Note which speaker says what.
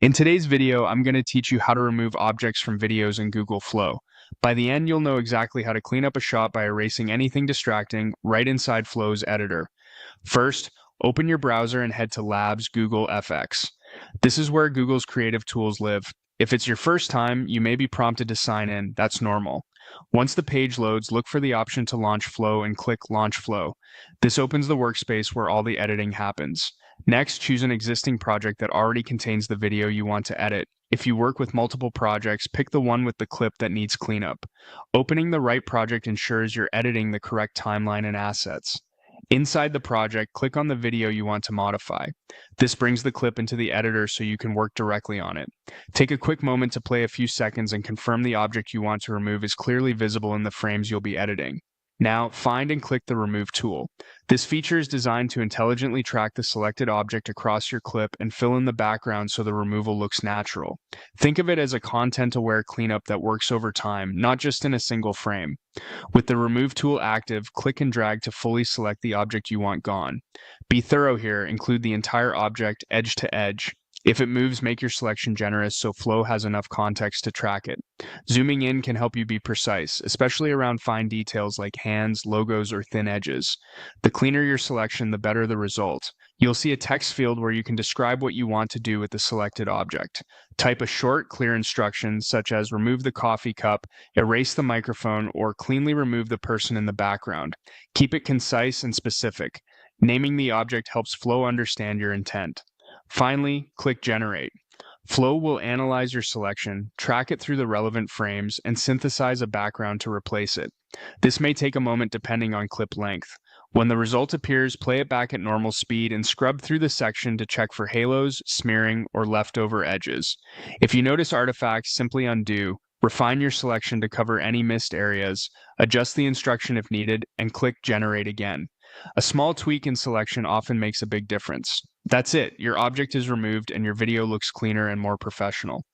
Speaker 1: In today's video, I'm going to teach you how to remove objects from videos in Google Flow. By the end, you'll know exactly how to clean up a shot by erasing anything distracting right inside Flow's editor. First, open your browser and head to Labs Google FX. This is where Google's creative tools live. If it's your first time, you may be prompted to sign in. That's normal. Once the page loads, look for the option to launch Flow and click Launch Flow. This opens the workspace where all the editing happens. Next, choose an existing project that already contains the video you want to edit. If you work with multiple projects, pick the one with the clip that needs cleanup. Opening the right project ensures you're editing the correct timeline and assets. Inside the project, click on the video you want to modify. This brings the clip into the editor so you can work directly on it. Take a quick moment to play a few seconds and confirm the object you want to remove is clearly visible in the frames you'll be editing. Now, find and click the Remove tool. This feature is designed to intelligently track the selected object across your clip and fill in the background so the removal looks natural. Think of it as a content-aware cleanup that works over time, not just in a single frame. With the Remove tool active, click and drag to fully select the object you want gone. Be thorough here, include the entire object edge to edge. If it moves, make your selection generous so Flow has enough context to track it. Zooming in can help you be precise, especially around fine details like hands, logos, or thin edges. The cleaner your selection, the better the result. You'll see a text field where you can describe what you want to do with the selected object. Type a short, clear instruction such as remove the coffee cup, erase the microphone, or cleanly remove the person in the background. Keep it concise and specific. Naming the object helps Flow understand your intent. Finally, click Generate. Flow will analyze your selection, track it through the relevant frames, and synthesize a background to replace it. This may take a moment depending on clip length. When the result appears, play it back at normal speed and scrub through the section to check for halos, smearing, or leftover edges. If you notice artifacts, simply undo, refine your selection to cover any missed areas, adjust the instruction if needed, and click Generate again. A small tweak in selection often makes a big difference. That's it, your object is removed and your video looks cleaner and more professional.